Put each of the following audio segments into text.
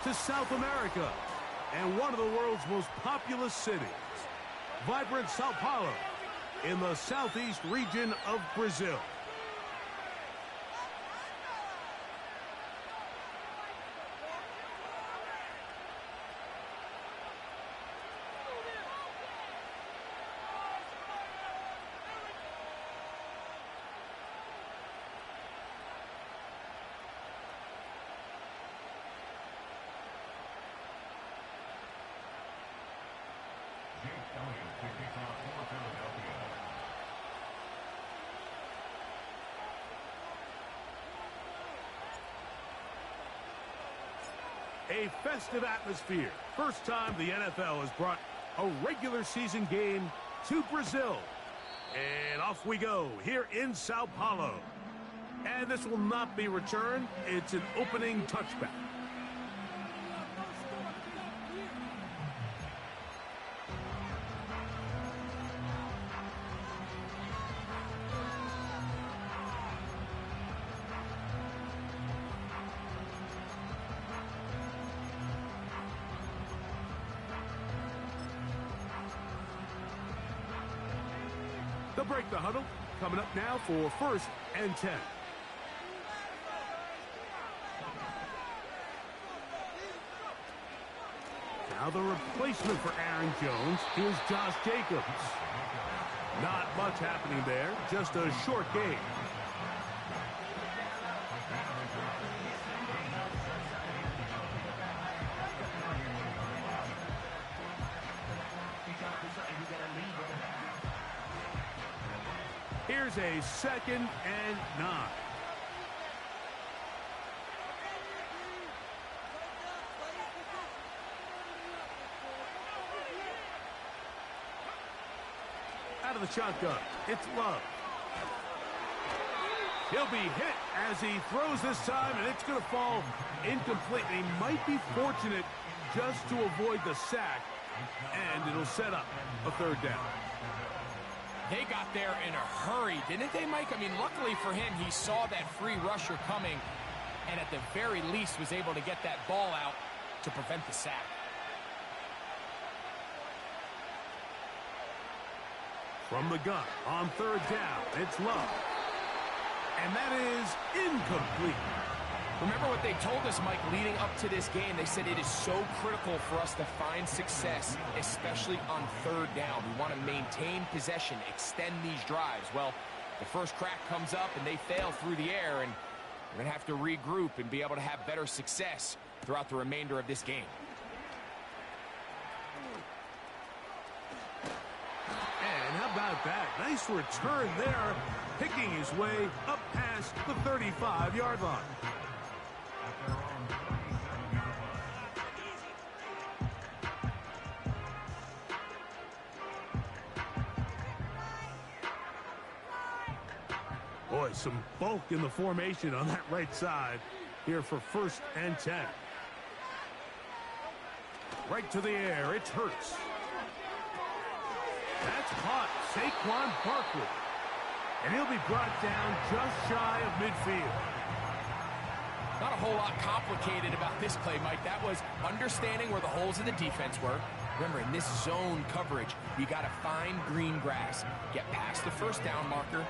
To South America and one of the world's most populous cities, vibrant Sao Paulo in the southeast region of Brazil. A festive atmosphere. First time the NFL has brought a regular season game to Brazil. And off we go here in Sao Paulo. And this will not be returned. It's an opening touchback. They'll break the huddle. Coming up now for 1st and 10. Now the replacement for Aaron Jones is Josh Jacobs. Not much happening there, just a short game. Here's a 2nd and 9. Out of the shotgun, it's Love. He'll be hit as he throws this time, and it's going to fall incomplete. He might be fortunate just to avoid the sack, and it'll set up a 3rd down. They got there in a hurry, didn't they, Mike? I mean, luckily for him, he saw that free rusher coming and at the very least was able to get that ball out to prevent the sack. From the gun on 3rd down, it's Love. And that is incomplete. Remember what they told us, Mike, leading up to this game. They said it is so critical for us to find success, especially on 3rd down. We want to maintain possession, extend these drives. Well, the first crack comes up and they fail through the air, and we're going to have to regroup and be able to have better success throughout the remainder of this game. And how about that? Nice return there, picking his way up past the 35-yard line. Boy, some bulk in the formation on that right side here for 1st and 10. Right to the air, it's Hurts. That's caught, Saquon Barkley. And he'll be brought down just shy of midfield. Not a whole lot complicated about this play, Mike. That was understanding where the holes in the defense were. Remember, in this zone coverage, you got to find green grass, get past the 1st down marker,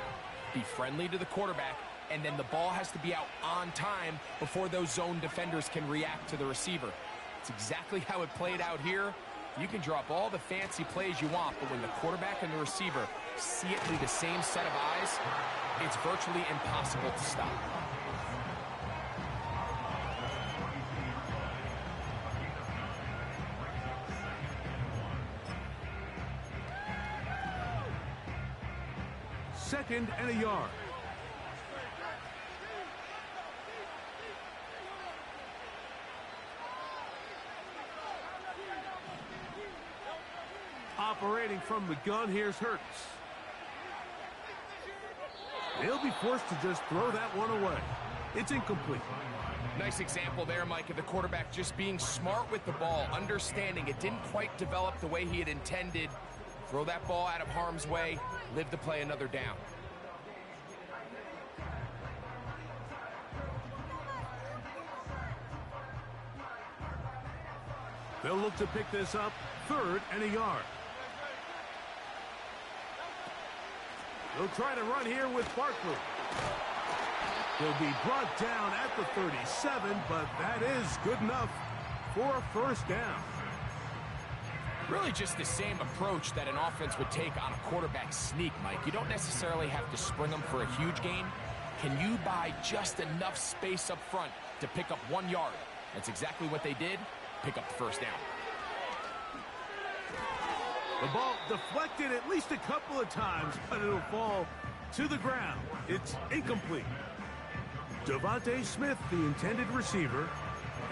be friendly to the quarterback, and then the ball has to be out on time before those zone defenders can react to the receiver. It's exactly how it played out here. You can drop all the fancy plays you want, but when the quarterback and the receiver see it through the same set of eyes, it's virtually impossible to stop. Second and a yard. Operating from the gun, here's Hurts. He'll be forced to just throw that one away. It's incomplete. Nice example there, Mike, of the quarterback just being smart with the ball, understanding it didn't quite develop the way he had intended. Throw that ball out of harm's way, live to play another down. They'll look to pick this up, 3rd and a yard. They'll try to run here with Barkley. He'll be brought down at the 37, but that is good enough for a 1st down. Really just the same approach that an offense would take on a quarterback sneak, Mike. You don't necessarily have to spring them for a huge gain. Can you buy just enough space up front to pick up 1 yard? That's exactly what they did. Pick up the 1st down. The ball deflected at least a couple of times, but it'll fall to the ground. It's incomplete. Devontae Smith, the intended receiver,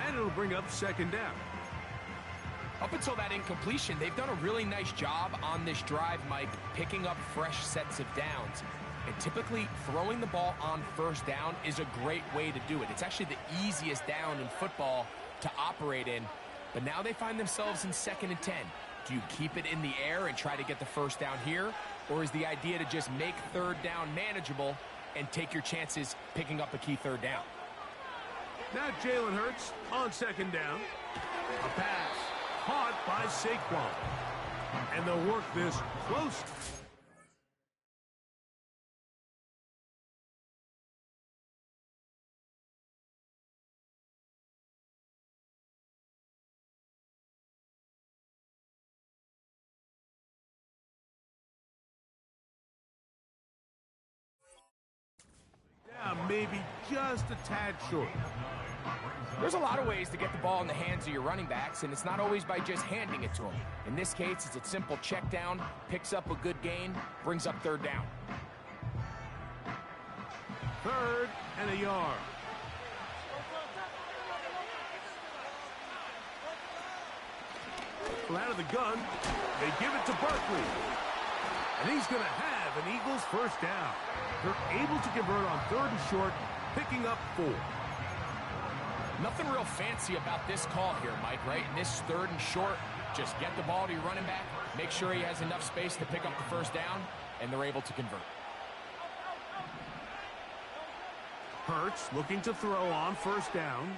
and it'll bring up 2nd down. Up until that incompletion, they've done a really nice job on this drive, Mike, picking up fresh sets of downs. And typically, throwing the ball on 1st down is a great way to do it. It's actually the easiest down in football to operate in. But now they find themselves in 2nd and 10. Do you keep it in the air and try to get the 1st down here? Or is the idea to just make 3rd down manageable and take your chances picking up a key 3rd down? Now Jalen Hurts on 2nd down. A pass caught by Saquon. And they'll work this close. Maybe just a tad short. There's a lot of ways to get the ball in the hands of your running backs, and it's not always by just handing it to them. In this case, it's a simple check down, picks up a good gain, brings up 3rd down. 3rd and a yard. Well, out of the gun, they give it to Barkley. And he's going to have an Eagles 1st down. They're able to convert on 3rd and short, picking up 4. Nothing real fancy about this call here, Mike, right? In this 3rd and short, just get the ball to your running back, make sure he has enough space to pick up the 1st down, and they're able to convert. Hurts looking to throw on 1st down.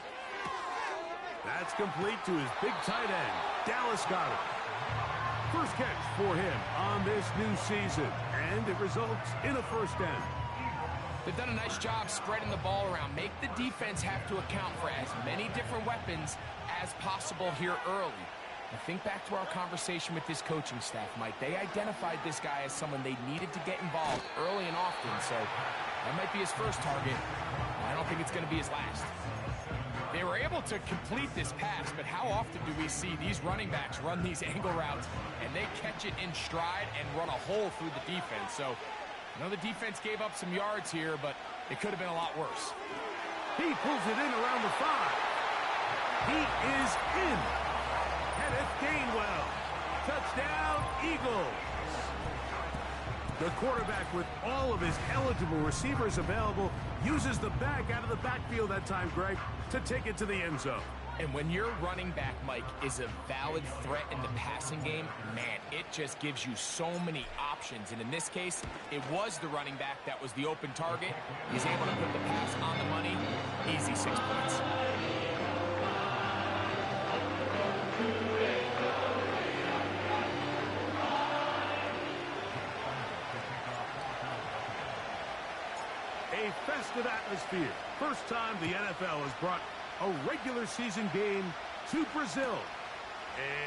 That's complete to his big tight end, Dallas Goedert. First catch for him on this new season, and it results in a 1st down. They've done a nice job spreading the ball around. Make the defense have to account for as many different weapons as possible here early. Now think back to our conversation with this coaching staff, Mike. They identified this guy as someone they needed to get involved early and often, so that might be his first target. I don't think it's going to be his last. They were able to complete this pass, but how often do we see these running backs run these angle routes and they catch it in stride and run a hole through the defense? So, I know the defense gave up some yards here, but it could have been a lot worse. He pulls it in around the 5. He is in. Kenneth Gainwell. Touchdown, Eagles. The quarterback, with all of his eligible receivers available, uses the back out of the backfield that time, Greg, to take it to the end zone. And when your running back, Mike, is a valid threat in the passing game, man, it just gives you so many options. And in this case, it was the running back that was the open target. He's able to put the pass on the money. Easy 6 points. A festive atmosphere. First time the NFL has brought a regular season game to Brazil.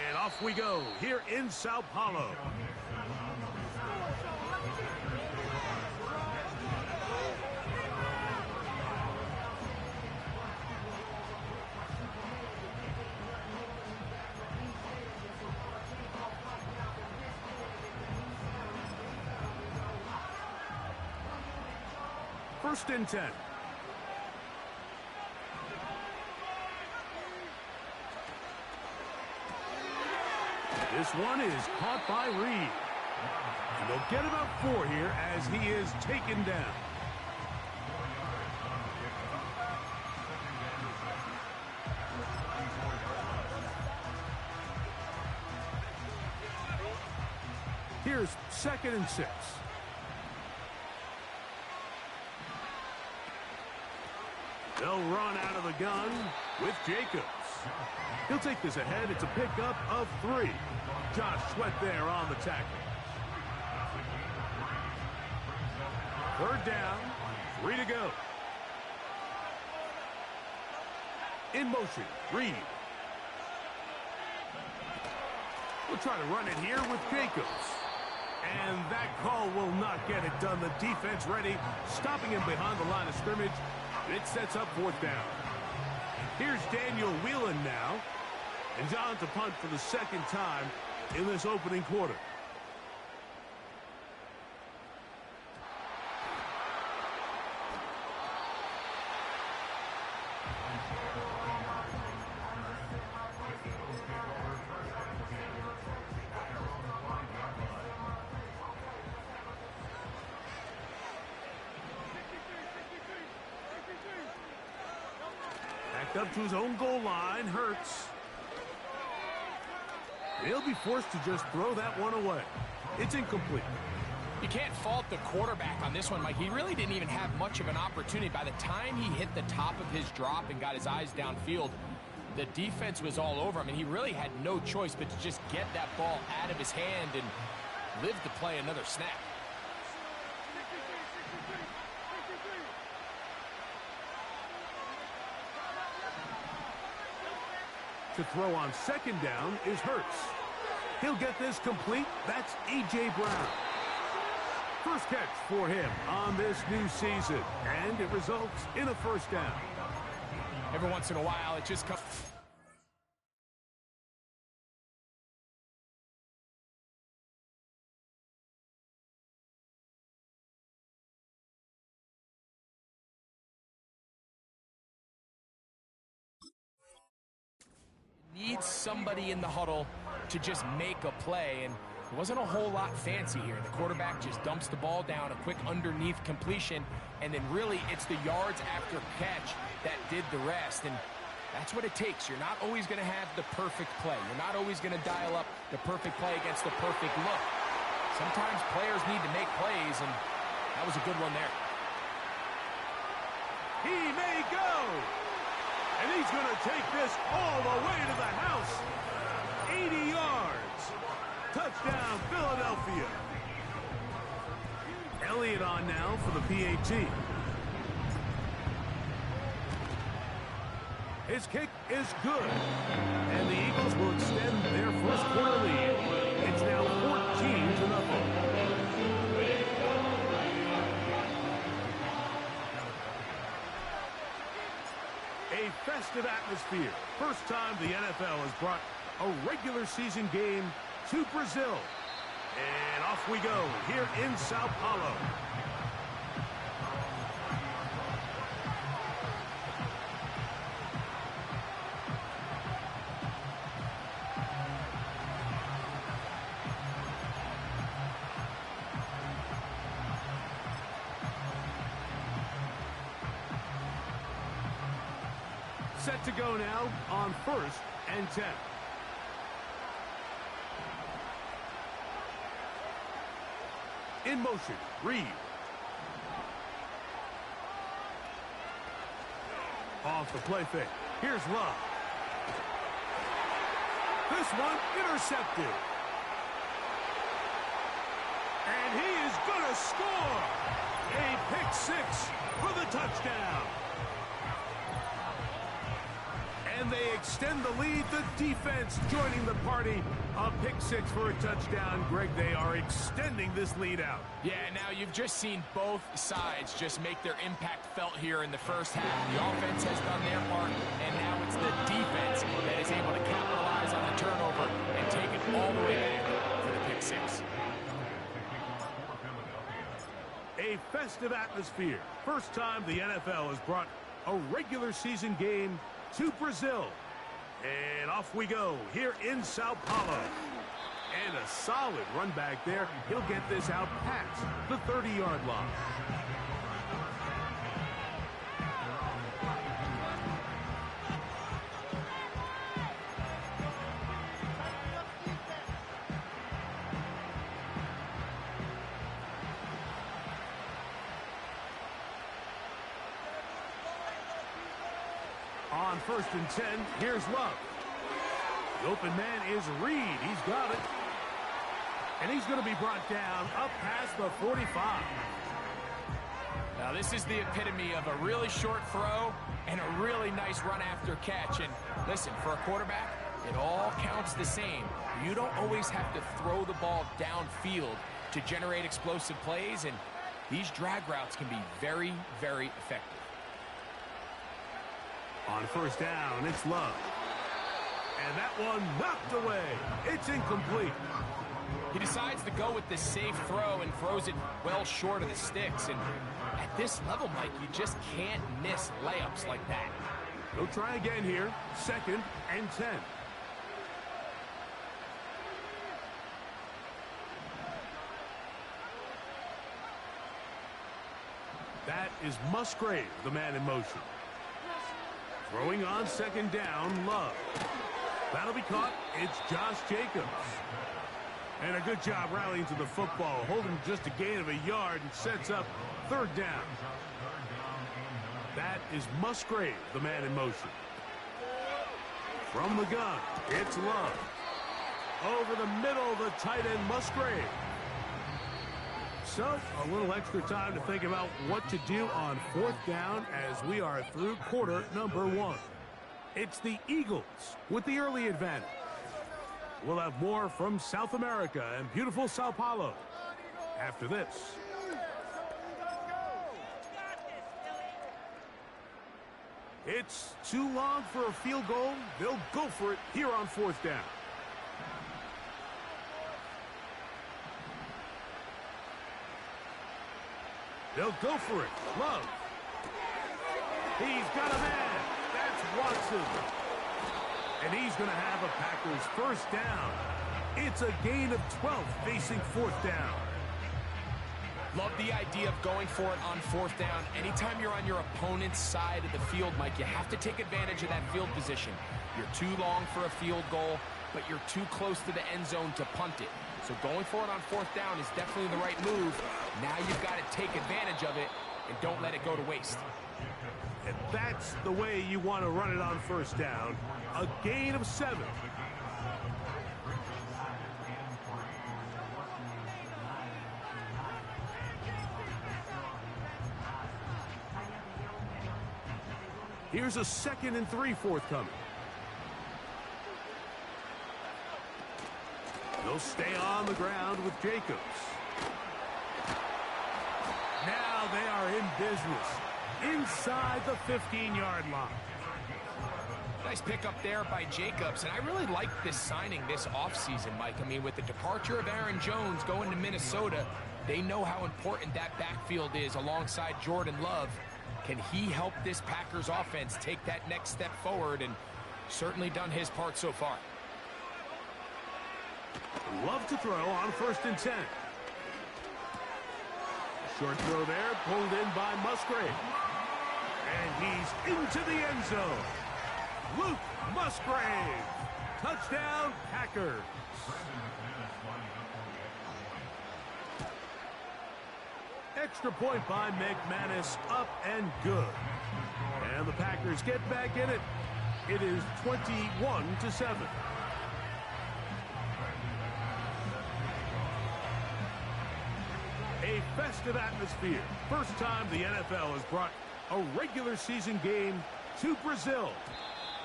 And off we go here in Sao Paulo. First and 10. This one is caught by Reed. And they'll get about 4 here as he is taken down. Here's 2nd and 6. They'll run out of the gun with Jacobs. He'll take this ahead. It's a pickup of 3. Josh Sweat there on the tackle. 3rd down, 3 to go. In motion, Reed. We'll try to run it here with Jacobs. And that call will not get it done. The defense ready, stopping him behind the line of scrimmage. It sets up 4th down. Here's Daniel Whelan now. And John to punt for the 2nd time in this opening quarter. Up to his own goal line, Hurts. He'll be forced to just throw that one away. It's incomplete. You can't fault the quarterback on this one, Mike. He really didn't even have much of an opportunity. By the time he hit the top of his drop and got his eyes downfield, the defense was all over him, and he really had no choice but to just get that ball out of his hand and live to play another snap. To throw on 2nd down is Hurts. He'll get this complete. That's A.J. Brown. First catch for him on this new season, and it results in a 1st down. Every once in a while, it just comes. Needs somebody in the huddle to just make a play, and it wasn't a whole lot fancy here. The quarterback just dumps the ball down, a quick underneath completion, and then really it's the yards after catch that did the rest, and that's what it takes. You're not always going to have the perfect play. You're not always going to dial up the perfect play against the perfect look. Sometimes players need to make plays, and that was a good one there. He may go! And he's going to take this all the way to the house. 80 yards. Touchdown, Philadelphia. Elliott on now for the PAT. His kick is good. And the Eagles will extend their first quarter lead. It's now 14-0. A festive atmosphere. First time the NFL has brought a regular season game to Brazil. And off we go here in Sao Paulo. Set to go now on 1st and 10. In motion, Reed. Off the play fake. Here's Love. This one intercepted. And he is going to score. A pick 6 for the touchdown. And they extend the lead. The defense joining the party. A pick 6 for a touchdown. Greg, they are extending this lead out. Yeah, now you've just seen both sides just make their impact felt here in the first half. The offense has done their part, and now it's the defense that is able to capitalize on the turnover and take it all the way back for the pick 6. A festive atmosphere. First time the NFL has brought a regular season game to Brazil. And off we go here in Sao Paulo. And a solid run back there. He'll get this out past the 30-yard line. On on 1st and 10. Here's Love. The open man is Reed. He's got it. And he's going to be brought down up past the 45. Now, this is the epitome of a really short throw and a really nice run after catch. And listen, for a quarterback, it all counts the same. You don't always have to throw the ball downfield to generate explosive plays, and these drag routes can be very, very effective. On 1st down, it's Love. And that one knocked away. It's incomplete. He decides to go with the safe throw and throws it well short of the sticks. And at this level, Mike, you just can't miss layups like that. He'll try again here. 2nd and 10. That is Musgrave, the man in motion. Throwing on 2nd down, Love. That'll be caught. It's Josh Jacobs. And a good job rallying to the football, holding just a gain of a yard and sets up 3rd down. That is Musgrave, the man in motion. From the gun, it's Love. Over the middle, the tight end Musgrave. So, a little extra time to think about what to do on 4th down as we are through quarter number 1. It's the Eagles with the early advantage. We'll have more from South America and beautiful Sao Paulo after this. It's too long for a field goal. They'll go for it here on 4th down. They'll go for it. Love. He's got a man. That's Watson. And he's going to have a Packers 1st down. It's a gain of 12 facing 4th down. Love the idea of going for it on 4th down. Anytime you're on your opponent's side of the field, Mike, you have to take advantage of that field position. You're too long for a field goal, but you're too close to the end zone to punt it. So going for it on 4th down is definitely the right move. Now you've got to take advantage of it and don't let it go to waste. And that's the way you want to run it on 1st down. A gain of 7. Here's a 2nd and 3 forthcoming. They'll stay on the ground with Jacobs. Now they are in business inside the 15-yard line. Nice pickup there by Jacobs, and I really like this signing this offseason, Mike. I mean, with the departure of Aaron Jones going to Minnesota, they know how important that backfield is alongside Jordan Love. Can he help this Packers offense take that next step forward? And certainly done his part so far. Love to throw on 1st and 10. Short throw there, pulled in by Musgrave. And he's into the end zone. Luke Musgrave. Touchdown, Packers. Extra point by McManus, up and good. And the Packers get back in it. It is 21-7. A festive atmosphere. First time the NFL has brought a regular season game to Brazil.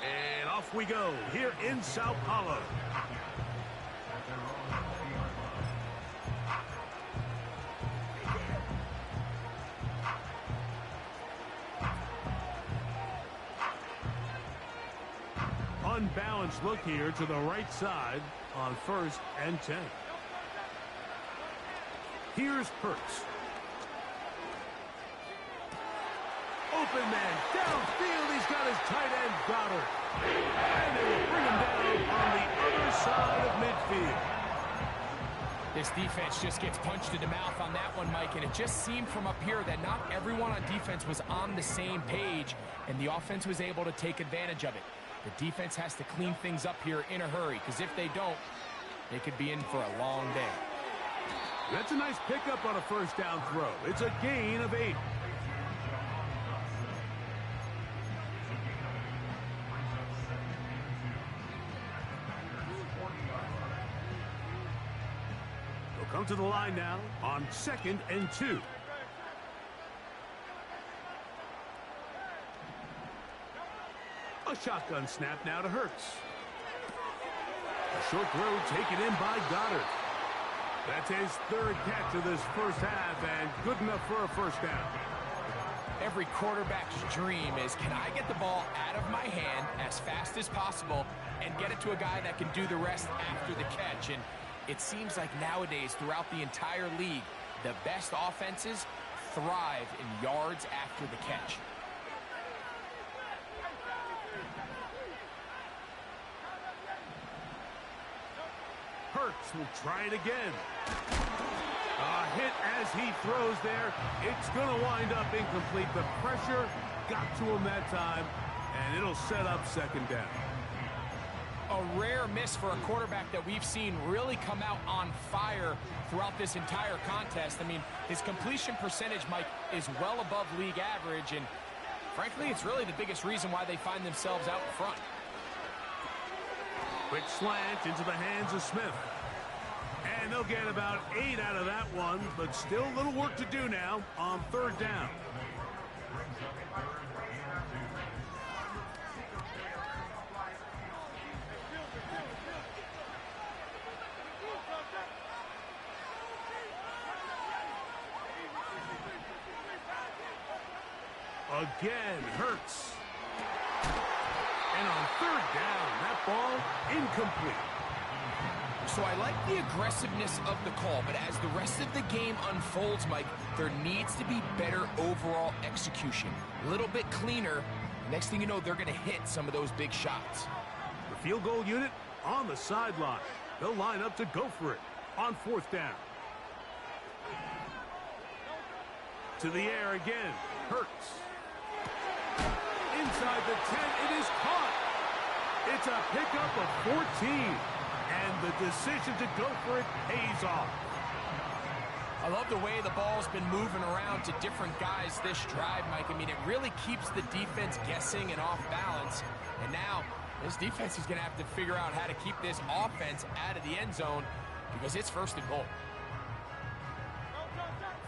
And off we go here in Sao Paulo. Unbalanced look here to the right side on 1st and 10. Here's Perks. Open man downfield. He's got his tight end Goddard. And they will bring him down on the other side of midfield. This defense just gets punched in the mouth on that one, Mike, and it just seemed from up here that not everyone on defense was on the same page, and the offense was able to take advantage of it. The defense has to clean things up here in a hurry, because if they don't, they could be in for a long day. That's a nice pickup on a 1st down throw. It's a gain of 8. come to the line now on 2nd and 2. A shotgun snap now to Hurts. A short throw taken in by Goddard. That's his 3rd catch of this first half, and good enough for a first down. Every quarterback's dream is, can I get the ball out of my hand as fast as possible and get it to a guy that can do the rest after the catch? And it seems like nowadays, throughout the entire league, the best offenses thrive in yards after the catch. Hurts will try it again. A hit as he throws there. It's going to wind up incomplete. The pressure got to him that time, and it'll set up 2nd down. A rare miss for a quarterback that we've seen really come out on fire throughout this entire contest. I mean, his completion percentage, Mike, is well above league average, and frankly, it's really the biggest reason why they find themselves out in front. Quick slant into the hands of Smith. And they'll get about 8 out of that one, but still a little work to do now on 3rd down. Again, Hurts. And on 3rd down, that ball incomplete. So I like the aggressiveness of the call, but as the rest of the game unfolds, Mike, there needs to be better overall execution. A little bit cleaner. Next thing you know, they're going to hit some of those big shots. The field goal unit on the sideline. They'll line up to go for it on 4th down. To the air again. Hurts. Inside the 10, it is caught. It's a pickup of 14. And the decision to go for it pays off. I love the way the ball's been moving around to different guys this drive, Mike. I mean, it really keeps the defense guessing and off balance. And now, this defense is going to have to figure out how to keep this offense out of the end zone because it's 1st and goal.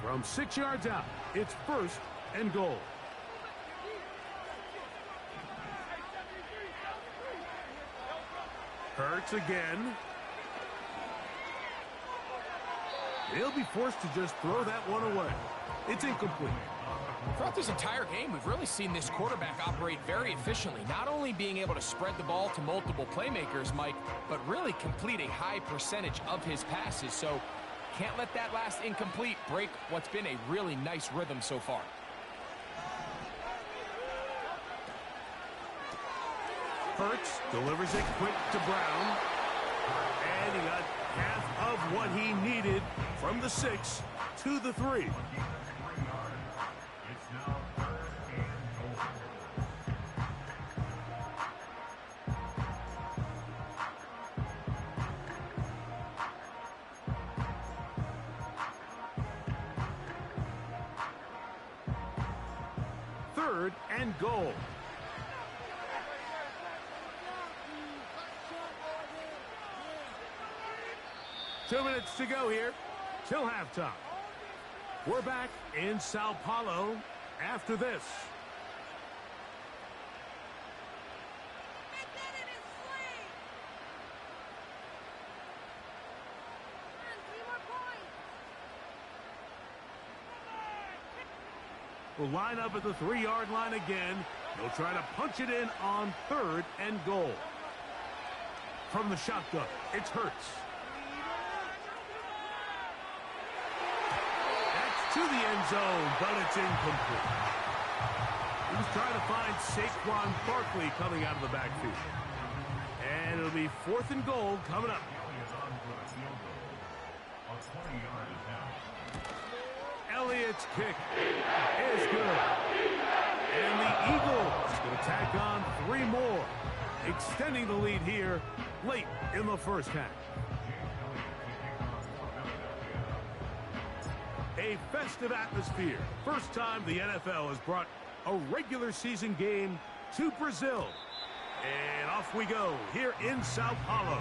From 6 yards out, it's 1st and goal. Hurts again. He'll be forced to just throw that one away. It's incomplete. Throughout this entire game, we've really seen this quarterback operate very efficiently, not only being able to spread the ball to multiple playmakers, Mike, but really complete a high percentage of his passes. So can't let that last incomplete break what's been a really nice rhythm so far. Hurts delivers it quick to Brown. And he got half of what he needed from the 6 to the 3. Third and goal. Two minutes to go here till halftime. We're back in Sao Paulo after this. We'll line up at the 3-yard line again. They'll try to punch it in on 3rd and goal. From the shotgun, it's Hurts. To the end zone, but it's incomplete. He was trying to find Saquon Barkley coming out of the backfield. And it'll be 4th and goal coming up. Elliott's kick is good. And the Eagles will tack on 3 more, extending the lead here late in the first half. A festive atmosphere. First time the NFL has brought a regular season game to Brazil. And off we go here in Sao Paulo.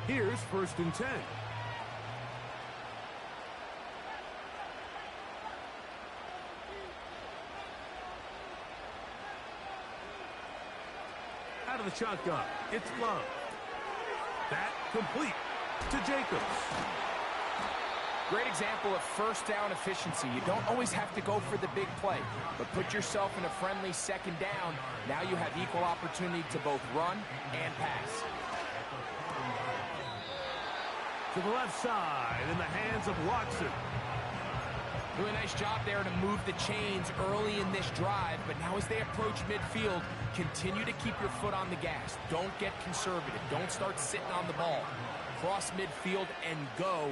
Here's 1st and 10. Out of the shotgun, it's Love. That complete to Jacobs. Great example of first down efficiency. You don't always have to go for the big play, but put yourself in a friendly 2nd down. Now you have equal opportunity to both run and pass. To the left side in the hands of Watson. Doing a nice job there to move the chains early in this drive, but now as they approach midfield, continue to keep your foot on the gas. Don't get conservative. Don't start sitting on the ball. Cross midfield and go.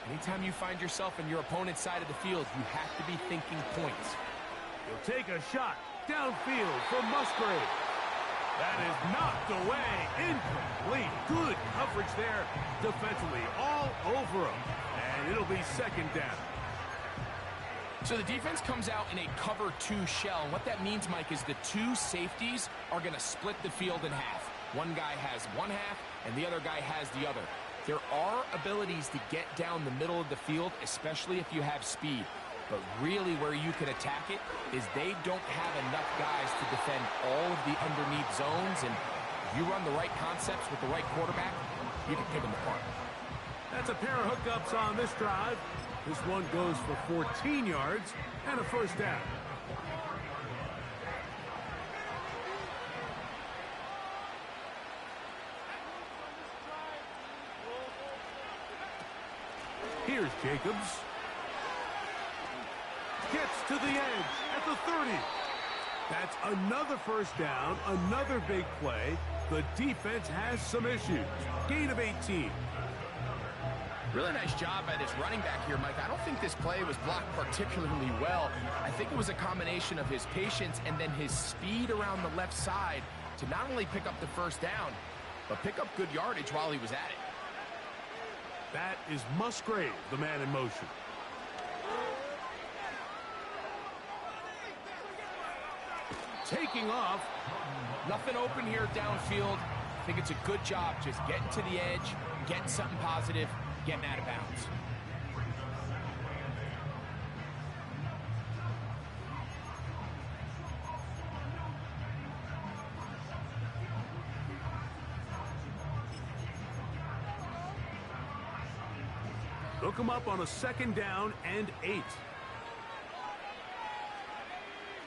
Anytime you find yourself in your opponent's side of the field, you have to be thinking points. He'll take a shot downfield for Musgrave. That is knocked away, incomplete. Good coverage there defensively, all over him. And it'll be 2nd down. So the defense comes out in a cover 2 shell. And what that means, Mike, is the 2 safeties are going to split the field in half. One guy has one half, and the other guy has the other. There are abilities to get down the middle of the field, especially if you have speed. But really where you can attack it is they don't have enough guys to defend all of the underneath zones. And if you run the right concepts with the right quarterback, you can pick them apart. That's a pair of hookups on this drive. This one goes for 14 yards and a 1st down. Here's Jacobs. Gets to the edge at the 30. That's another 1st down, another big play. The defense has some issues. Gain of 18. Really nice job by this running back here, Mike. I don't think this play was blocked particularly well. I think it was a combination of his patience and then his speed around the left side to not only pick up the 1st down, but pick up good yardage while he was at it. That is Musgrave, the man in motion. Taking off. Nothing open here downfield. I think it's a good job just getting to the edge, getting something positive, getting out of bounds. Look him up on a 2nd down and 8.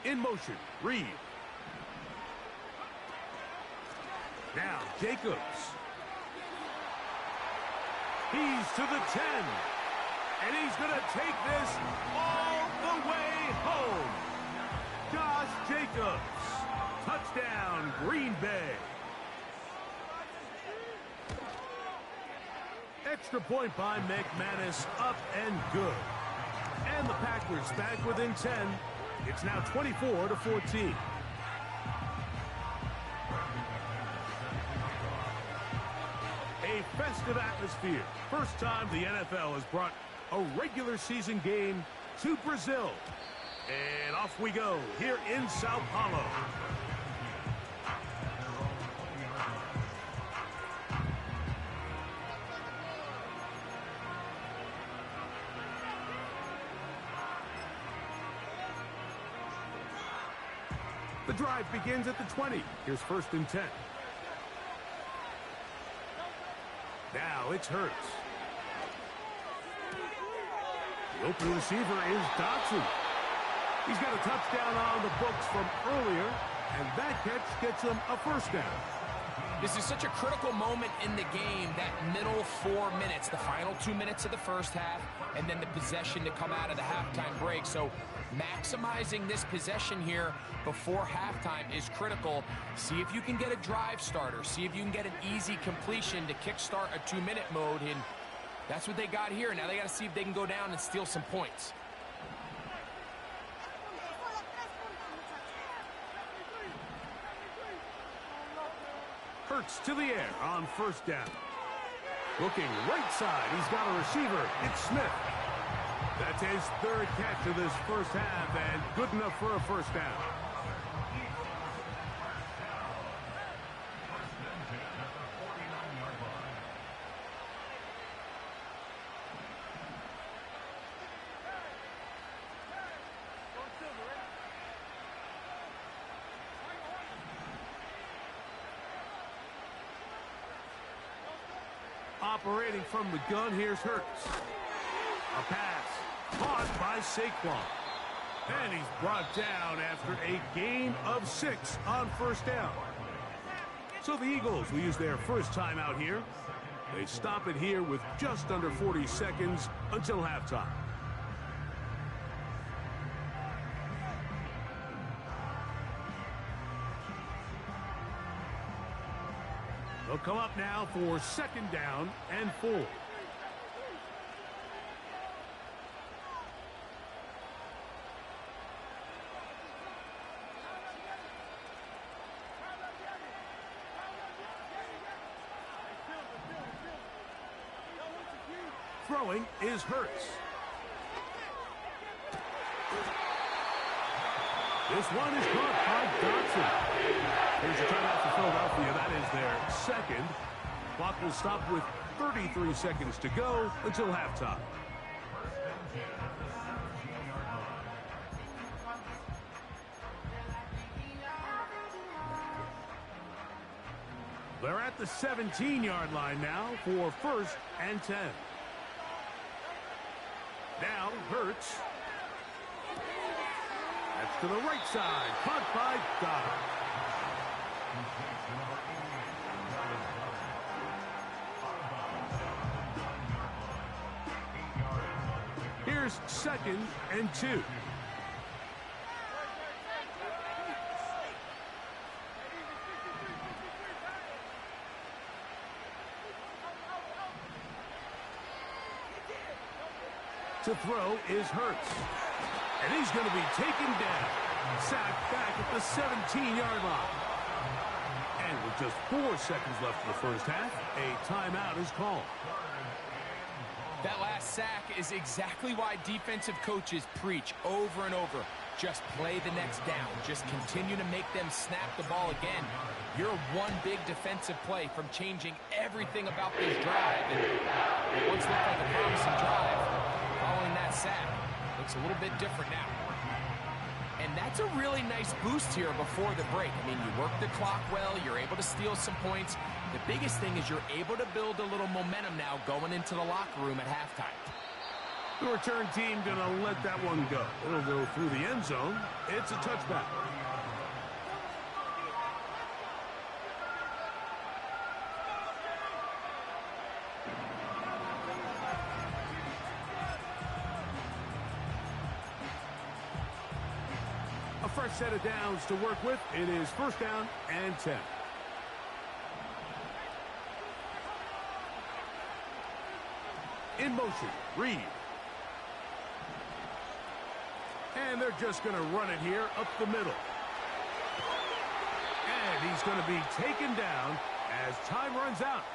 In motion, Reed. Now, Jacobs. He's to the 10. And he's going to take this all the way home. Josh Jacobs. Touchdown, Green Bay. Extra point by McManus, up and good. And the Packers back within 10. It's now 24-14. A festive atmosphere. First time the NFL has brought a regular season game to Brazil. And off we go here in Sao Paulo. The drive begins at the 20. Here's 1st and 10. Now it's Hurts. The open receiver is Dotson. He's got a touchdown on the books from earlier, and that catch gets him a 1st down. This is such a critical moment in the game, that middle 4 minutes, the final 2 minutes of the 1st half, and then the possession to come out of the halftime break. So maximizing this possession here before halftime is critical. See if you can get a drive starter. See if you can get an easy completion to kickstart a 2-minute mode, and that's what they got here. Now they got to see if they can go down and steal some points. Hurts to the air on 1st down. Looking right side, he's got a receiver. It's Smith. That's his 3rd catch of this 1st half, and good enough for a 1st down. Operating from the gun, here's Hurts. A pass caught by Saquon. And he's brought down after a gain of 6 on first down. So the Eagles will use their first timeout here. They stop it here with just under 40 seconds until halftime. They'll come up now for second down and 4. Throwing is Hurts. This one is caught by Dotson. Here's a timeout for Philadelphia. That is their second. Clock will stop with 33 seconds to go until halftime. They're at the 17-yard line now for first and 10. Now Hurts. That's to the right side. Caught by Goddard. Here's second and 2. To throw is Hurts. And he's going to be taken down. Sacked back at the 17-yard line. And with just 4 seconds left in the first half, a timeout is called. That last sack is exactly why defensive coaches preach over and over. Just play the next down. Just continue to make them snap the ball again. You're one big defensive play from changing everything about this drive. And what once looked like a promising drive, following that sack, looks a little bit different now. And that's a really nice boost here before the break. I mean, you work the clock well, you're able to steal some points. The biggest thing is you're able to build a little momentum now going into the locker room at halftime. The return team going to let that one go. It'll go through the end zone. It's a touchback. A fresh set of downs to work with. It is first down and 10. In motion, Reed. And they're just going to run it here up the middle. And he's going to be taken down as time runs out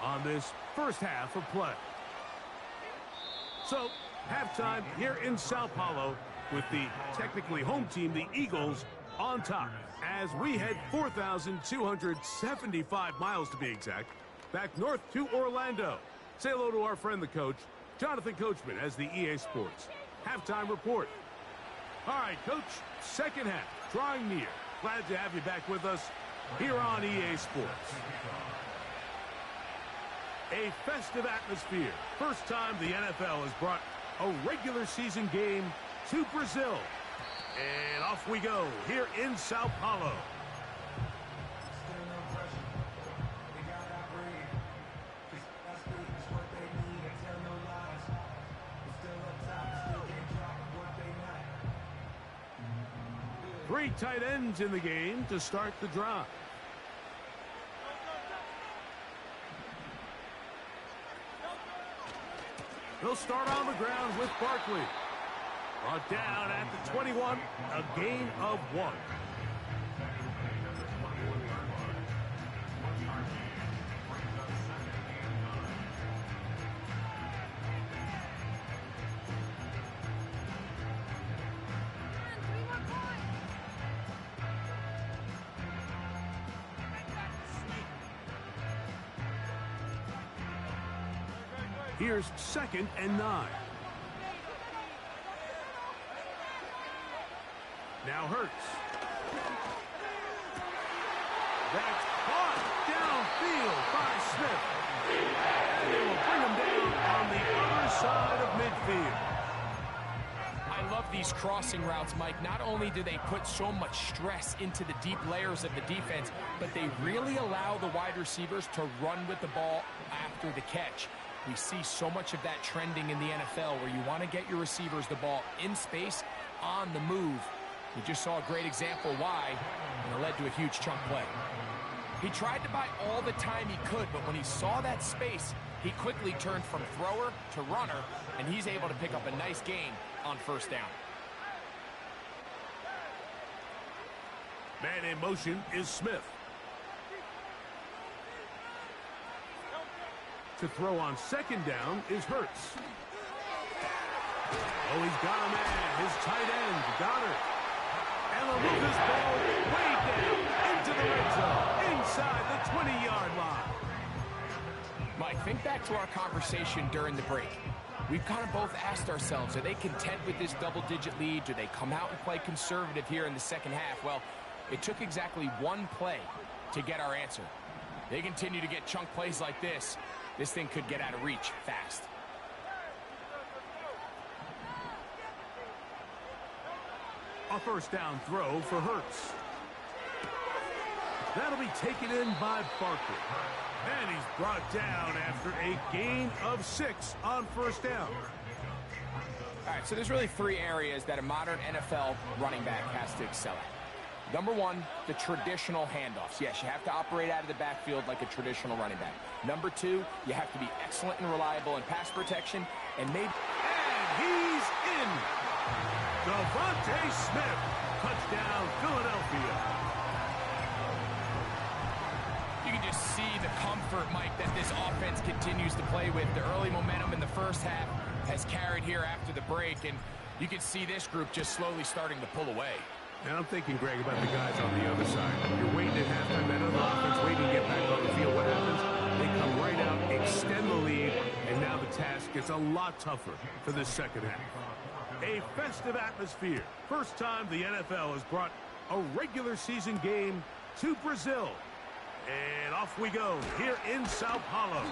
on this first half of play. So, halftime here in Sao Paulo with the technically home team, the Eagles, on top. As we head 4,275 miles to be exact, back north to Orlando. Say hello to our friend, the coach, Jonathan Coachman, as the EA Sports halftime report. All right, Coach, second half, drawing near. Glad to have you back with us here on EA Sports. A festive atmosphere. First time the NFL has brought a regular season game to Brazil. And off we go here in Sao Paulo. Three tight ends in the game to start the drive. They'll start on the ground with Barkley. Brought down at the 21, a gain of 1. Here's second and 9. Now Hurts. That's caught downfield by Smith. And they will crossing routes, Mike, not only do they put so much stress into the deep layers of the defense, but they really allow the wide receivers to run with the ball after the catch. We see so much of that trending in the NFL where you want to get your receivers the ball in space, on the move. We just saw a great example why, and it led to a huge chunk play. He tried to buy all the time he could, but when he saw that space, he quickly turned from thrower to runner, and he's able to pick up a nice gain on first down. Man in motion is Smith. To throw on second down is Hurts. Oh, he's got a man. His tight end, Goddard. And they'll move this ball way down into the red zone, inside the 20-yard line. Mike, think back to our conversation during the break. We've kind of both asked ourselves, are they content with this double-digit lead? Do they come out and play conservative here in the second half? Well, it took exactly one play to get our answer. They continue to get chunk plays like this. This thing could get out of reach fast. A first down throw for Hurts. That'll be taken in by Barkley. And he's brought down after a gain of 6 on first down. All right, so there's really 3 areas that a modern NFL running back has to excel at. Number 1, the traditional handoffs. Yes, you have to operate out of the backfield like a traditional running back. Number 2, you have to be excellent and reliable in pass protection. And maybe... And he's in! Devontae Smith, touchdown Philadelphia. You can just see the comfort, Mike, that this offense continues to play with. The early momentum in the first half has carried here after the break, and you can see this group just slowly starting to pull away. And I'm thinking, Greg, about the guys on the other side. You're waiting at halftime, that other offense waiting to get back on the field. What happens? They come right out, extend the lead, and now the task gets a lot tougher for this second half. A festive atmosphere. First time the NFL has brought a regular season game to Brazil. And off we go here in Sao Paulo.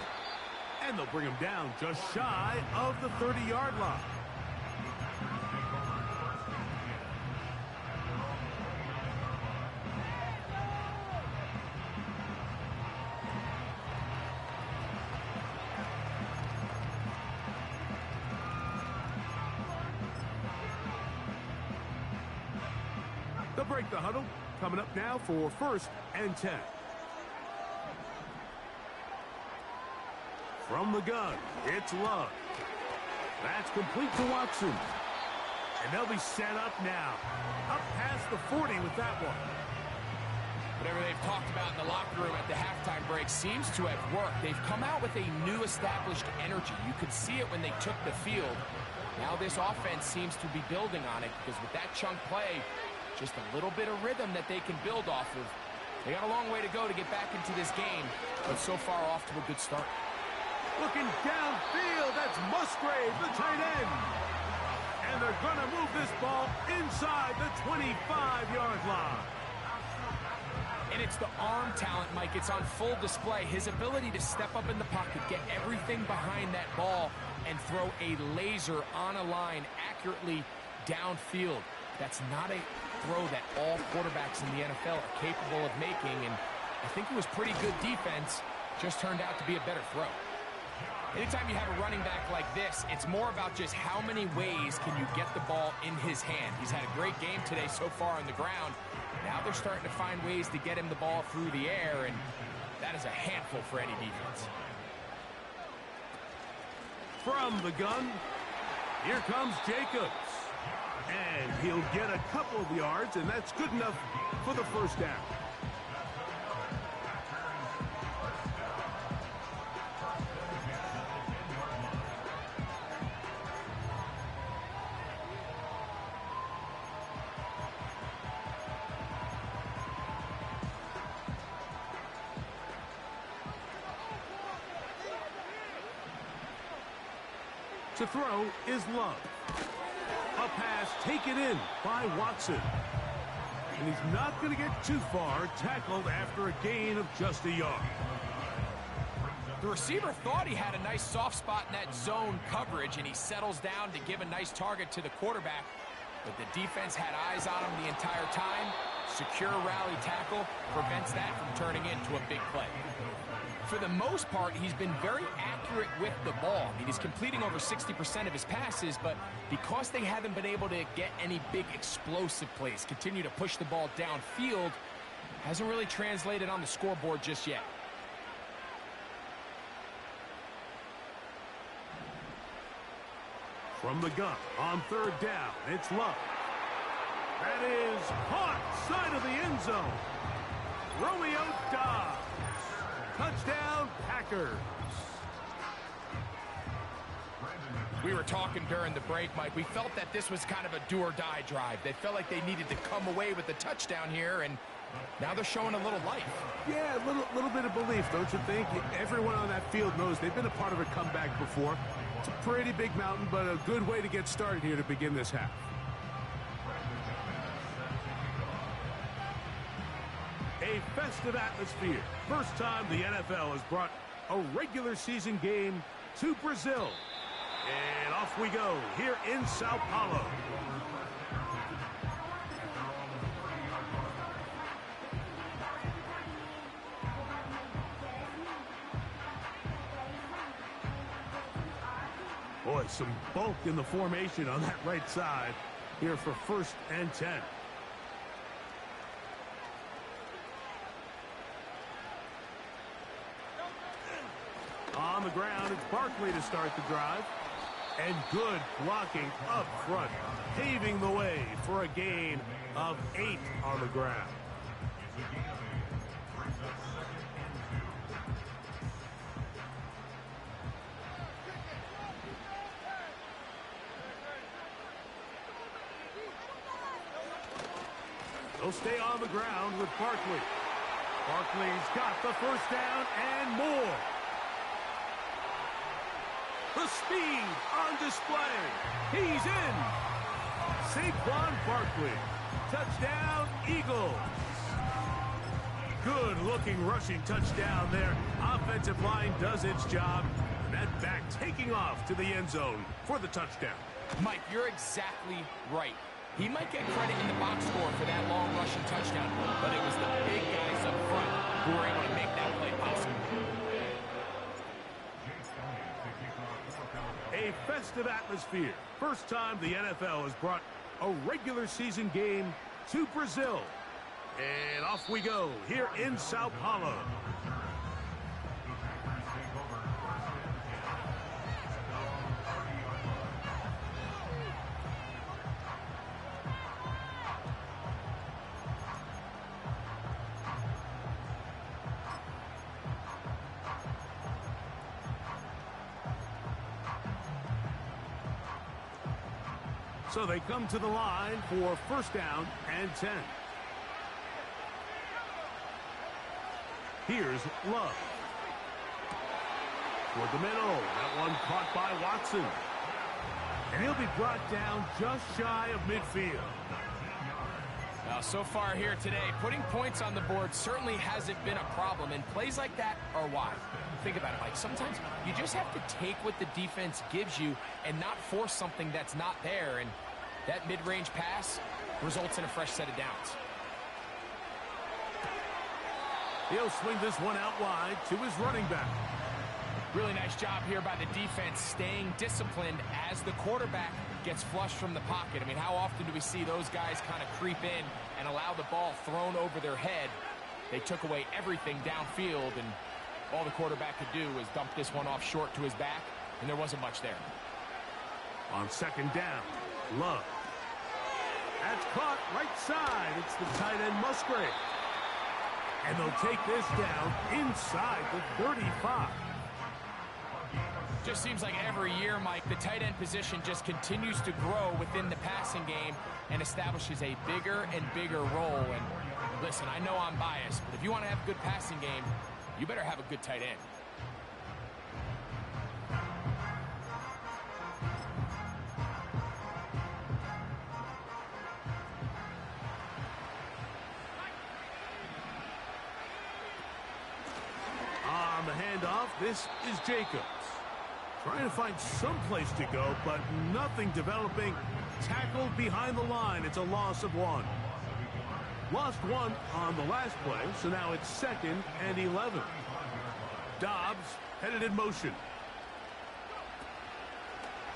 And they'll bring him down just shy of the 30-yard line. They'll break the huddle. Coming up now for 1st and 10. From the gun, it's Love. That's complete to Watson. And they'll be set up now. Up past the 40 with that one. Whatever they've talked about in the locker room at the halftime break seems to have worked. They've come out with a new established energy. You could see it when they took the field. Now this offense seems to be building on it because with that chunk play, just a little bit of rhythm that they can build off of. They got a long way to go to get back into this game, but so far off to a good start. Looking downfield, that's Musgrave, the tight end. And they're going to move this ball inside the 25-yard line. And it's the arm talent, Mike. It's on full display. His ability to step up in the pocket, get everything behind that ball, and throw a laser on a line accurately downfield. That's not a throw that all quarterbacks in the NFL are capable of making, and I think it was pretty good defense, just turned out to be a better throw. Anytime you have a running back like this, it's more about just how many ways can you get the ball in his hand. He's had a great game today so far on the ground. Now they're starting to find ways to get him the ball through the air, and that is a handful for any defense. From the gun, here comes Jacobs. And he'll get a couple of yards, and that's good enough for the first down. To throw is Love. A pass taken in by Watson. And he's not going to get too far, tackled after a gain of just a yard. The receiver thought he had a nice soft spot in that zone coverage, and he settles down to give a nice target to the quarterback. But the defense had eyes on him the entire time. Secure rally tackle prevents that from turning into a big play. For the most part, he's been very accurate with the ball. I mean, he's completing over 60% of his passes, but because they haven't been able to get any big explosive plays, continue to push the ball downfield, hasn't really translated on the scoreboard just yet. From the gun on third down, it's Love. That is caught, side of the end zone. Romeo Dobbs. Touchdown, Packers. We were talking during the break, Mike. We felt that this was kind of a do-or-die drive. They felt like they needed to come away with the touchdown here, and now they're showing a little life. Yeah, a little bit of belief, don't you think? Everyone on that field knows they've been a part of a comeback before. It's a pretty big mountain, but a good way to get started here to begin this half. A festive atmosphere. First time the NFL has brought a regular season game to Brazil. And off we go here in Sao Paulo. Boy, some bulk in the formation on that right side here for 1st and 10. On the ground, it's Barkley to start the drive. And good blocking up front, paving the way for a gain of 8 on the ground. They'll stay on the ground with Barkley. Barkley's got the first down and more. The speed on display. He's in. Saquon Barkley. Touchdown, Eagles. Good-looking rushing touchdown there. Offensive line does its job. And that back taking off to the end zone for the touchdown. Mike, you're exactly right. He might get credit in the box score for that long rushing touchdown, but it was the big guys up front who were able to make that play possible. A festive atmosphere. First time the NFL has brought a regular season game to Brazil. And off we go here in Sao Paulo. So they come to the line for 1st down and 10. Here's Love. Toward the middle. That one caught by Watson. And he'll be brought down just shy of midfield. Now, so far here today, putting points on the board certainly hasn't been a problem, and plays like that are why. Think about it, Mike. Sometimes you just have to take what the defense gives you and not force something that's not there, and that mid-range pass results in a fresh set of downs. He'll swing this one out wide to his running back. Really nice job here by the defense, staying disciplined as the quarterback gets flushed from the pocket. I mean, how often do we see those guys kind of creep in and allow the ball thrown over their head? They took away everything downfield, and all the quarterback could do was dump this one off short to his back, and there wasn't much there. On 2nd down, Love. That's caught right side. It's the tight end Musgrave. And they'll take this down inside the 35. Just seems like every year, Mike, the tight end position just continues to grow within the passing game and establishes a bigger and bigger role. And listen, I know I'm biased, but if you want to have a good passing game, you better have a good tight end. On the handoff, this is Jacobs. Trying to find some place to go, but nothing developing. Tackled behind the line. It's a loss of 1. Lost 1 on the last play, so now it's 2nd and 11. Dobbs headed in motion.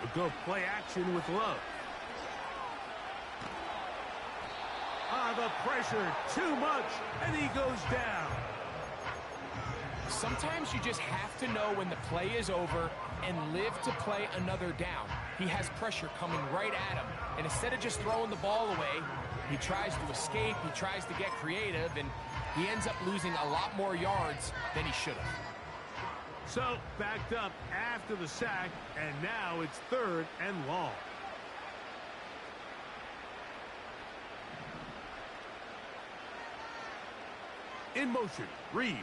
We'll go play action with Love. The pressure, too much, and he goes down. Sometimes you just have to know when the play is over and live to play another down. He has pressure coming right at him, and instead of just throwing the ball away, he tries to escape, he tries to get creative, and he ends up losing a lot more yards than he should have. So, backed up after the sack, and now it's 3rd and long. In motion, Reed.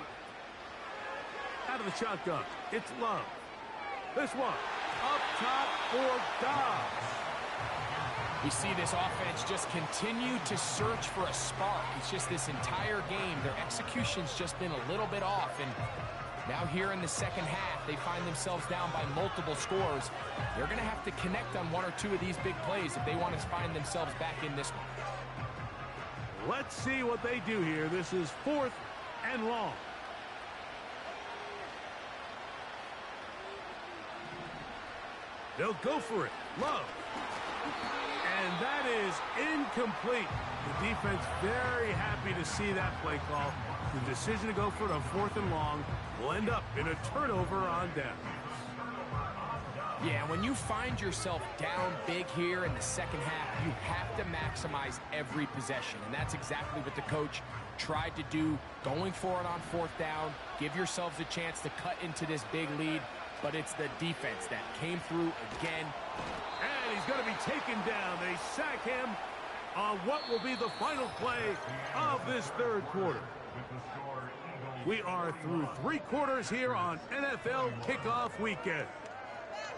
Out of the shotgun, it's Love. This one, up top for Dobbs. We see this offense just continue to search for a spark. It's just this entire game, their execution's just been a little bit off, and now here in the second half, they find themselves down by multiple scores. They're going to have to connect on 1 or 2 of these big plays if they want to find themselves back in this one. Let's see what they do here. This is 4th and long. They'll go for it. Love. And that is incomplete. The defense very happy to see that play call. The decision to go for it on 4th and long will end up in a turnover on downs. Yeah, when you find yourself down big here in the second half, you have to maximize every possession. And that's exactly what the coach tried to do, going for it on 4th down. Give yourselves a chance to cut into this big lead. But it's the defense that came through again. And he's going to be taken down. They sack him on what will be the final play of this 3rd quarter. We are through 3 quarters here on NFL Kickoff Weekend.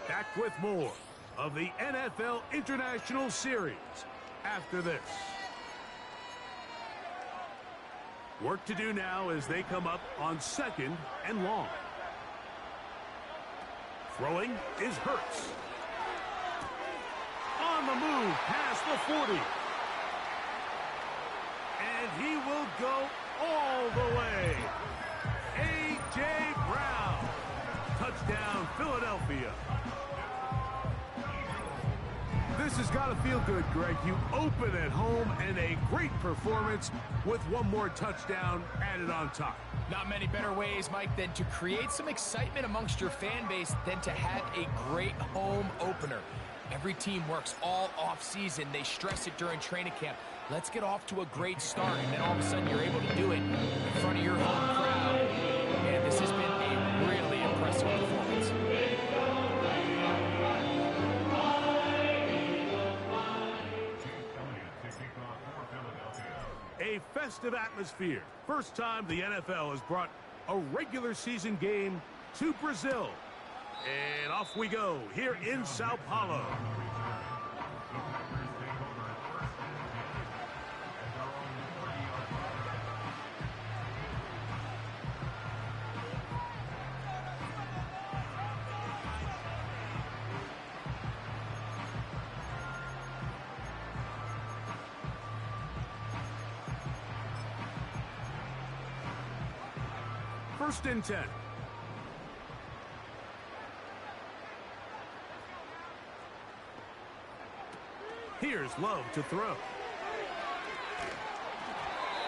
Back with more of the NFL International Series after this. Work to do now as they come up on 2nd and long. Throwing is Hurts. On the move past the 40. And he will go all the way. A.J. Brown. Touchdown, Philadelphia. This has got to feel good, Greg. You open at home and a great performance with 1 more touchdown added on top. Not many better ways, Mike, than to create some excitement amongst your fan base than to have a great home opener. Every team works all off-season. They stress it during training camp. Let's get off to a great start, and then all of a sudden you're able to do it in front of your home crowd. And this has been a really impressive performance. A festive atmosphere. First time the NFL has brought a regular season game to Brazil. And off we go here in Sao Paulo. First and 10. Here's Love to throw.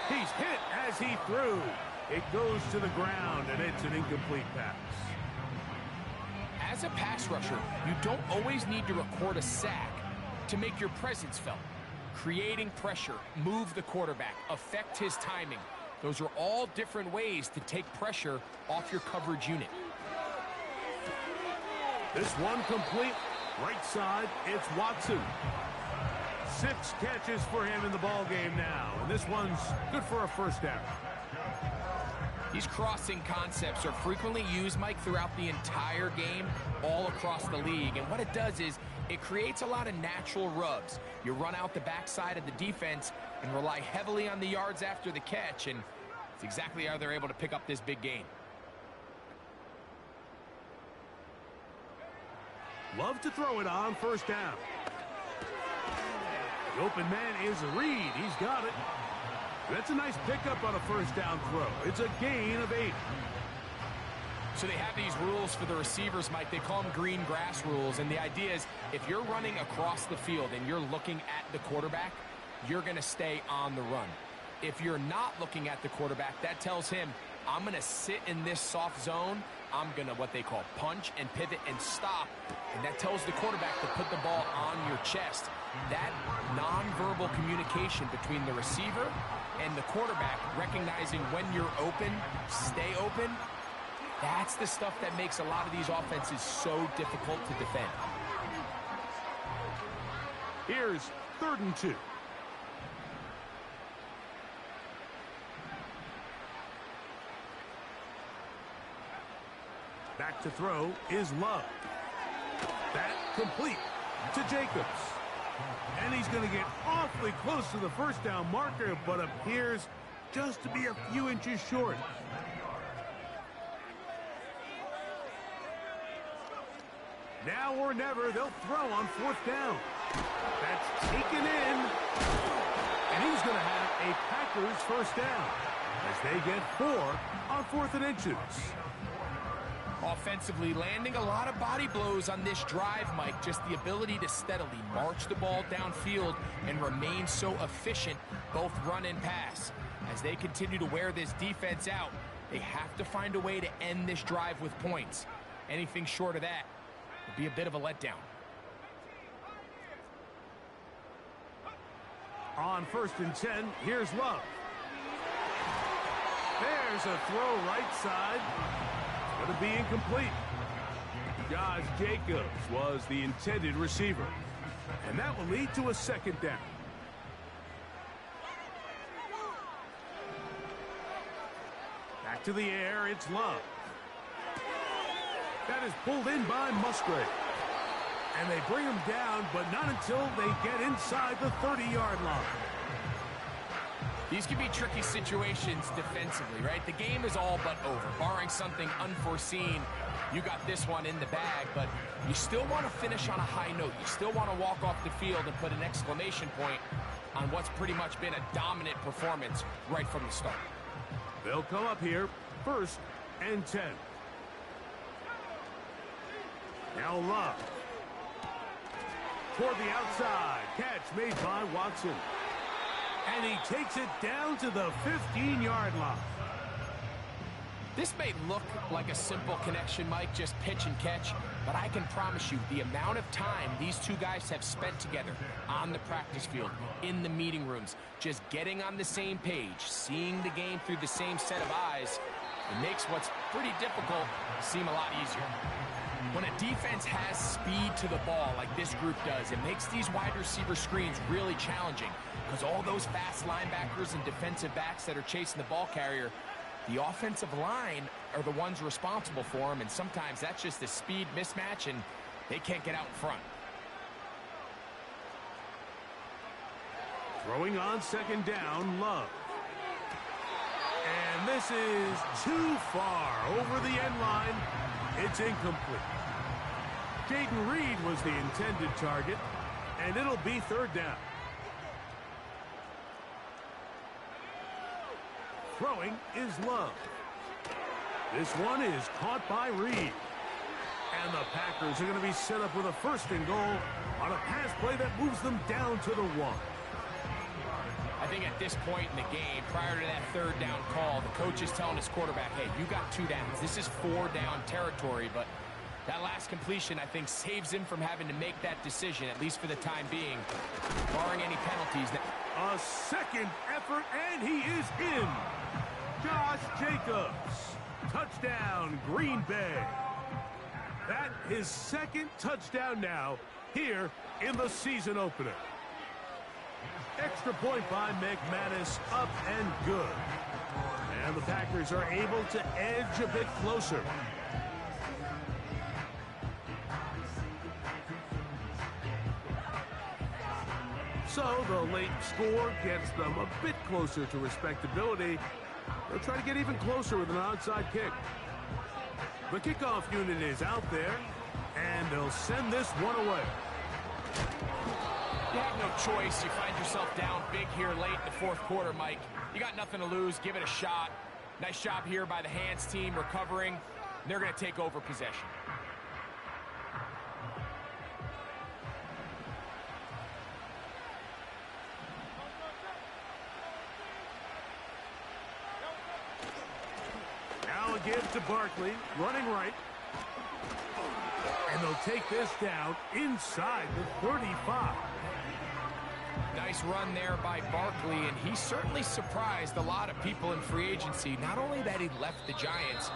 He's hit as he threw. It goes to the ground, and it's an incomplete pass. As a pass rusher, you don't always need to record a sack to make your presence felt. Creating pressure, move the quarterback, affect his timing. Those are all different ways to take pressure off your coverage unit. This one complete. Right side, it's Watson. 6 catches for him in the ball game now. And this one's good for a first down. These crossing concepts are frequently used, Mike, throughout the entire game, all across the league. And what it does is it creates a lot of natural rubs. You run out the backside of the defense and rely heavily on the yards after the catch, and it's exactly how they're able to pick up this big gain. love to throw it on first down. The open man is Reed. He's got it. That's a nice pickup on a first down throw. It's a gain of 8. So they have these rules for the receivers, Mike. They call them green grass rules. And the idea is if you're running across the field and you're looking at the quarterback, you're going to stay on the run. If you're not looking at the quarterback, that tells him, I'm going to sit in this soft zone. I'm going to what they call punch and pivot and stop. And that tells the quarterback to put the ball on your chest. That nonverbal communication between the receiver and the quarterback, recognizing when you're open, stay open, that's the stuff that makes a lot of these offenses so difficult to defend. Here's 3rd and 2. Back to throw is Love. That complete to Jacobs. And he's going to get awfully close to the first down marker, but appears just to be a few inches short. Now or never, they'll throw on 4th down. That's taken in. And he's going to have a Packers first down as they get 4 on 4th and inches. Offensively, landing a lot of body blows on this drive, Mike. Just the ability to steadily march the ball downfield and remain so efficient, both run and pass. As they continue to wear this defense out, they have to find a way to end this drive with points. Anything short of that would be a bit of a letdown. On 1st and 10, here's Love. There's a throw right side. It's going to be incomplete. Josh Jacobs was the intended receiver. And that will lead to a 2nd down. Back to the air, it's Love. That is pulled in by Musgrave. And they bring him down, but not until they get inside the 30-yard line. These can be tricky situations defensively, right? The game is all but over. Barring something unforeseen, you got this one in the bag, but you still want to finish on a high note. You still want to walk off the field and put an exclamation point on what's pretty much been a dominant performance right from the start. They'll come up here, 1st and 10. Now Love. Toward the outside. Catch made by Watson. And he takes it down to the 15-yard line. This may look like a simple connection, Mike, just pitch and catch, but I can promise you the amount of time these two guys have spent together on the practice field, in the meeting rooms, just getting on the same page, seeing the game through the same set of eyes, it makes what's pretty difficult seem a lot easier. When a defense has speed to the ball like this group does, it makes these wide receiver screens really challenging because all those fast linebackers and defensive backs that are chasing the ball carrier, the offensive line are the ones responsible for them, and sometimes that's just a speed mismatch, and they can't get out in front. Throwing on 2nd down, Love. And this is too far over the end line. It's incomplete. Jaden Reed was the intended target, and it'll be 3rd down. Throwing is Love. This one is caught by Reed. And the Packers are going to be set up with a 1st and goal on a pass play that moves them down to the 1. I think at this point in the game, prior to that 3rd down call, the coach is telling his quarterback, hey, you got 2 downs. This is 4 down territory, but that last completion, I think, saves him from having to make that decision, at least for the time being, barring any penalties. A 2nd effort, and he is in. Josh Jacobs. Touchdown, Green Bay. That his 2nd touchdown now here in the season opener. Extra point by McManus, up and good. And the Packers are able to edge a bit closer. So the late score gets them a bit closer to respectability. They'll try to get even closer with an onside kick. The kickoff unit is out there, and And they'll send this one away. You have no choice. You find yourself down big here late in the fourth quarter, Mike. You got nothing to lose. Give it a shot. Nice job here by the hands team recovering. They're going to take over possession. Now a give to Barkley, running right. And they'll take this down inside the 35. Nice run there by Barkley, and he certainly surprised a lot of people in free agency. Not only that he left the Giants,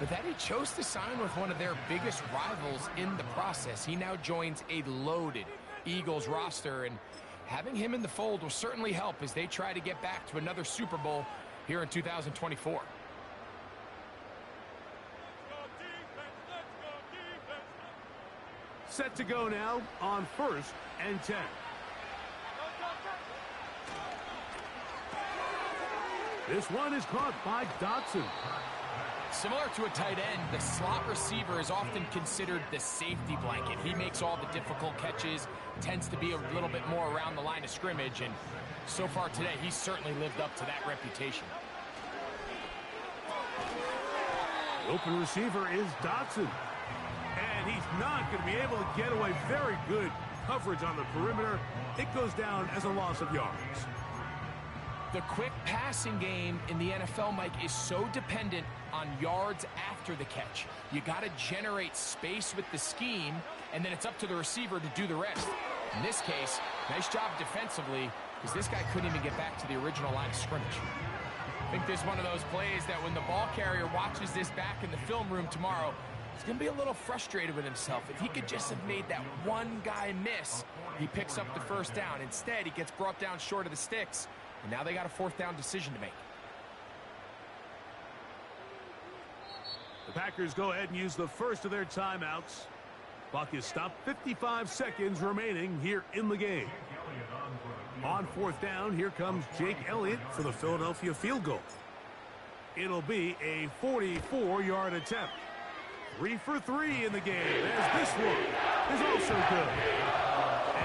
but that he chose to sign with one of their biggest rivals in the process. He now joins a loaded Eagles roster, and having him in the fold will certainly help as they try to get back to another Super Bowl here in 2024. Set to go now on 1st and 10. This one is caught by Dotson. Similar to a tight end, the slot receiver is often considered the safety blanket. He makes all the difficult catches, tends to be a little bit more around the line of scrimmage, and so far today, he's certainly lived up to that reputation. The open receiver is Dotson. And he's not going to be able to get away. Very good coverage on the perimeter. It goes down as a loss of yards. The quick passing game in the NFL, Mike, is so dependent on yards after the catch. You got to generate space with the scheme, and then it's up to the receiver to do the rest. In this case, nice job defensively, because this guy couldn't even get back to the original line of scrimmage. I think this is one of those plays that when the ball carrier watches this back in the film room tomorrow, he's going to be a little frustrated with himself. If he could just have made that one guy miss, he picks up the first down. Instead, he gets brought down short of the sticks, and now they got a 4th down decision to make. The Packers go ahead and use the first of their timeouts. Clock is stopped. 55 seconds remaining here in the game. On 4th down, here comes Jake Elliott for the Philadelphia field goal. It'll be a 44-yard attempt. 3 for 3 in the game, as this one is also good.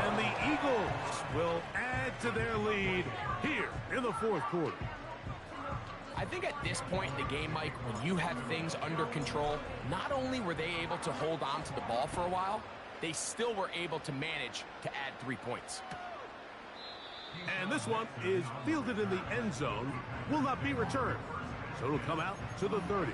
And the Eagles will add to their lead here in the 4th quarter. I think at this point in the game, Mike, when you have things under control, not only were they able to hold on to the ball for a while, they still were able to manage to add 3 points. And this one is fielded in the end zone, will not be returned. So it'll come out to the 30.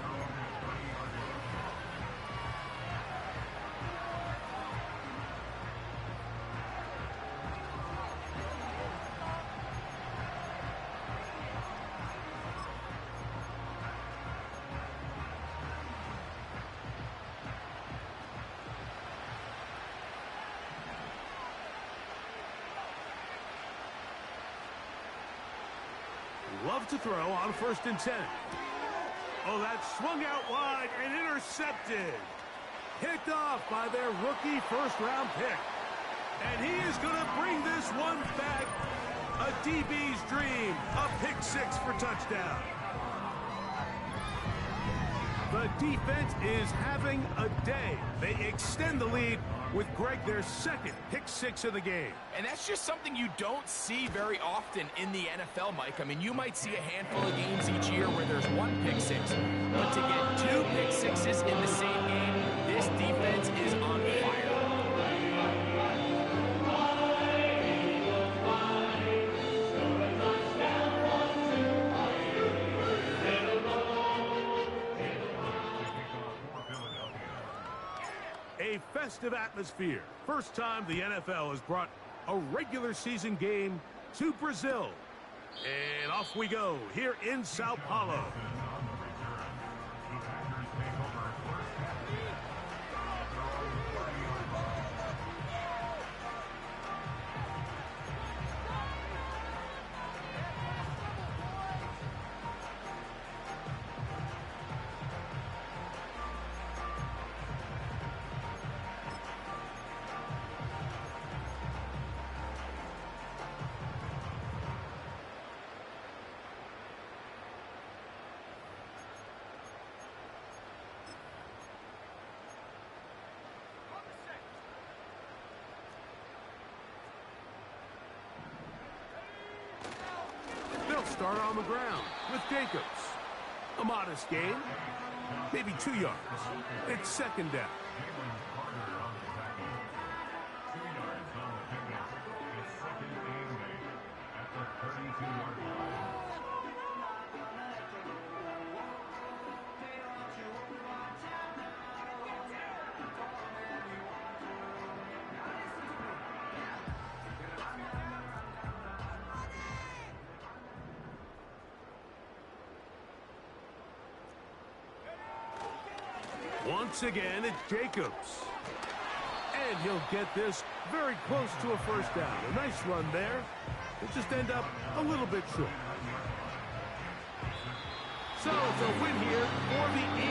Love to throw on 1st and 10. Oh, that swung out wide and intercepted. Picked off by their rookie 1st-round pick. And he is going to bring this one back. A DB's dream. A pick 6 for touchdown. The defense is having a day. They extend the lead with Greg, their 2nd pick 6 of the game. And that's just something you don't see very often in the NFL, Mike. I mean, you might see a handful of games each year where there's 1 pick 6. But to get 2 pick 6s in the same game, this defense is on fire. A festive atmosphere. First time the NFL has brought a regular season game to Brazil. And off we go here in Sao Paulo. start on the ground with Jacobs. A modest gain, maybe 2 yards. It's second down. Once again, it's Jacobs. And he'll get this very close to a first down. A nice run there. He'll just end up a little bit short. So it's a win here for the Eagles.